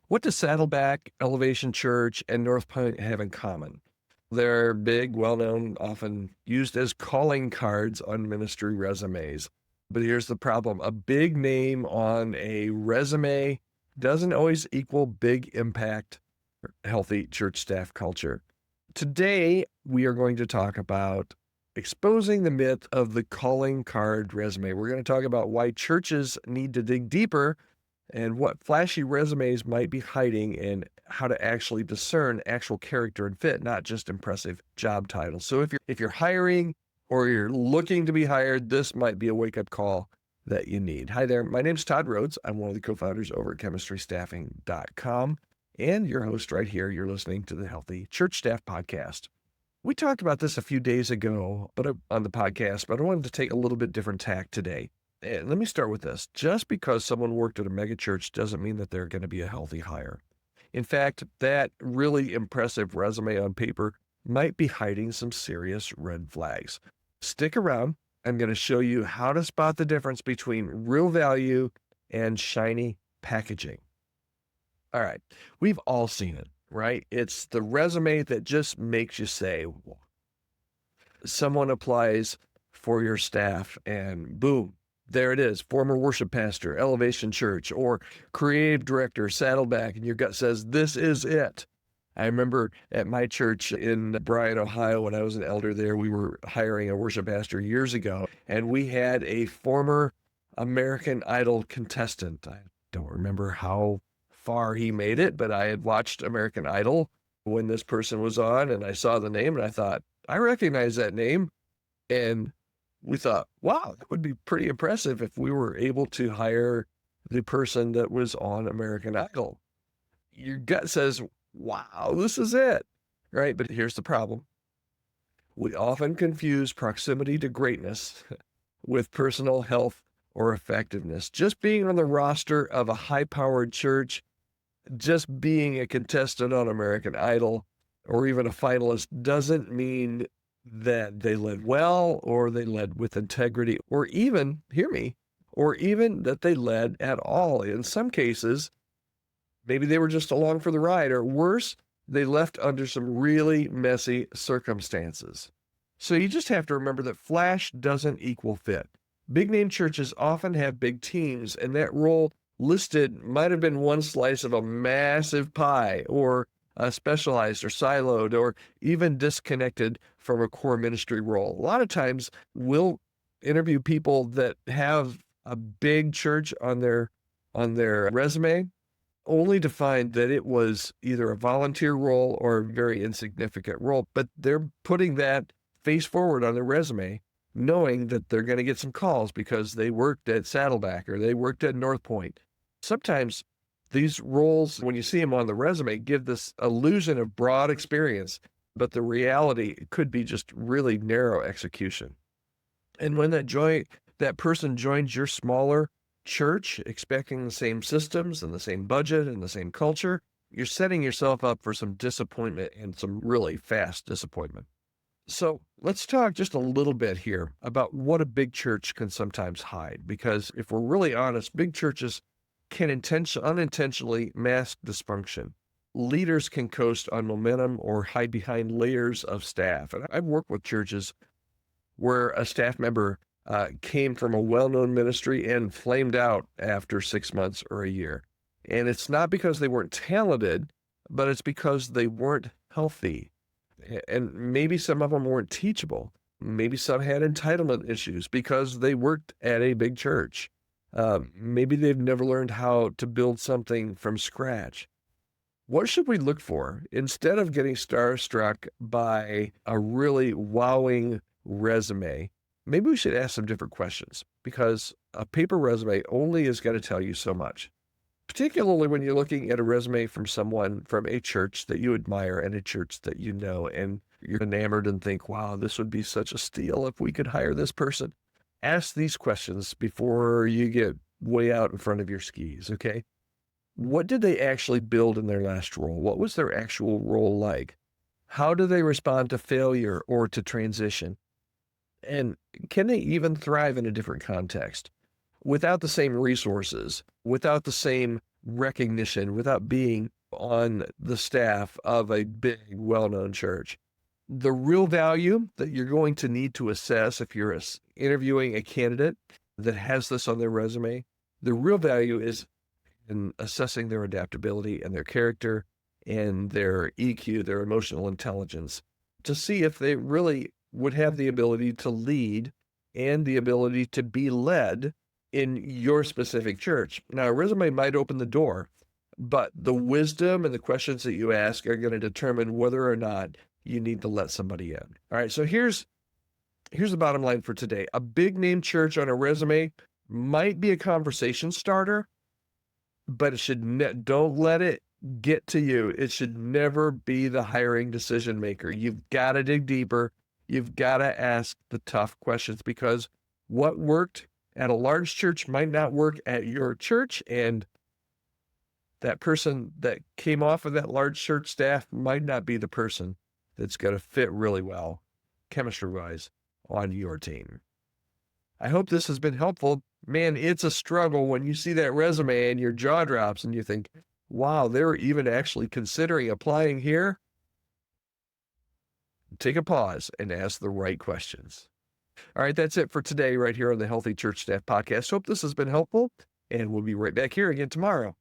What does Saddleback, Elevation Church, and North Point have in common? They're big, well-known, often used as calling cards on ministry resumes. But here's the problem. A big name on a resume doesn't always equal big impact or healthy church staff culture. Today, we are going to talk about exposing the myth of the calling card resume. We're going to talk about why churches need to dig deeper and what flashy resumes might be hiding and how to actually discern actual character and fit, not just impressive job titles. So if you're hiring or you're looking to be hired, this might be a wake-up call that you need. Hi there. My name's Todd Rhodes. I'm one of the co-founders over at chemistrystaffing.com and your host right here. You're listening to the Healthy Church Staff Podcast. We talked about this a few days ago, on the podcast, but I wanted to take a little bit different tack today. And let me start with this. Just because someone worked at a megachurch doesn't mean that they're going to be a healthy hire. In fact, that really impressive resume on paper might be hiding some serious red flags. Stick around. I'm going to show you how to spot the difference between real value and shiny packaging. All right. We've all seen it, right? It's the resume that just makes you say, someone applies for your staff and boom, there it is, former worship pastor, Elevation Church, or creative director, Saddleback, and your gut says, this is it. I remember at my church in Bryan, Ohio, when I was an elder there, we were hiring a worship pastor years ago, and we had a former American Idol contestant. I don't remember how far he made it, but I had watched American Idol when this person was on, and I saw the name, and I thought, I recognize that name. And we thought, wow, that would be pretty impressive if we were able to hire the person that was on American Idol. Your gut says, wow, this is it, right? But here's the problem. We often confuse proximity to greatness with personal health or effectiveness. Just being on the roster of a high-powered church, just being a contestant on American Idol, or even a finalist doesn't mean that they led well, or they led with integrity, or even, hear me, or even that they led at all. In some cases, maybe they were just along for the ride, or worse, they left under some really messy circumstances. So you just have to remember that flash doesn't equal fit. Big name churches often have big teams, and that role listed might have been one slice of a massive pie, or specialized or siloed, or even disconnected from a core ministry role. A lot of times we'll interview people that have a big church on their resume, only to find that it was either a volunteer role or a very insignificant role, but they're putting that face forward on their resume, knowing that they're going to get some calls because they worked at Saddleback or they worked at North Point. Sometimes these roles, when you see them on the resume, give this illusion of broad experience, but the reality could be just really narrow execution. And when that person joins your smaller church, expecting the same systems and the same budget and the same culture, you're setting yourself up for some disappointment, and some really fast disappointment. So let's talk just a little bit here about what a big church can sometimes hide, because if we're really honest, big churches can unintentionally mask dysfunction. Leaders can coast on momentum or hide behind layers of staff. And I've worked with churches where a staff member came from a well-known ministry and flamed out after 6 months or a year. And it's not because they weren't talented, but it's because they weren't healthy. And maybe some of them weren't teachable. Maybe some had entitlement issues because they worked at a big church. Maybe they've never learned how to build something from scratch. What should we look for? Instead of getting starstruck by a really wowing resume, maybe we should ask some different questions, because a paper resume only is going to tell you so much, particularly when you're looking at a resume from someone from a church that you admire and a church that you know, and you're enamored and think, wow, this would be such a steal if we could hire this person. Ask these questions before you get way out in front of your skis, okay? What did they actually build in their last role? What was their actual role like? How do they respond to failure or to transition? And can they even thrive in a different context? Without the same resources, without the same recognition without being on the staff of a big, well-known church. The real value that you're going to need to assess if you're interviewing a candidate that has this on their resume, the real value is in assessing their adaptability and their character and their EQ, their emotional intelligence, to see if they really would have the ability to lead and the ability to be led in your specific church. Now, a resume might open the door, but the wisdom and the questions that you ask are going to determine whether or not you need to let somebody in. All right, so here's the bottom line for today. A big name church on a resume might be a conversation starter, but it should don't let it get to you. It should never be the hiring decision maker. You've got to dig deeper. You've got to ask the tough questions, because what worked at a large church might not work at your church, and that person that came off of that large church staff might not be the person that's going to fit really well, chemistry-wise, on your team. I hope this has been helpful. Man, it's a struggle when you see that resume and your jaw drops and you think, wow, they're even actually considering applying here. Take a pause and ask the right questions. All right, that's it for today right here on the Healthy Church Staff Podcast. Hope this has been helpful, and we'll be right back here again tomorrow.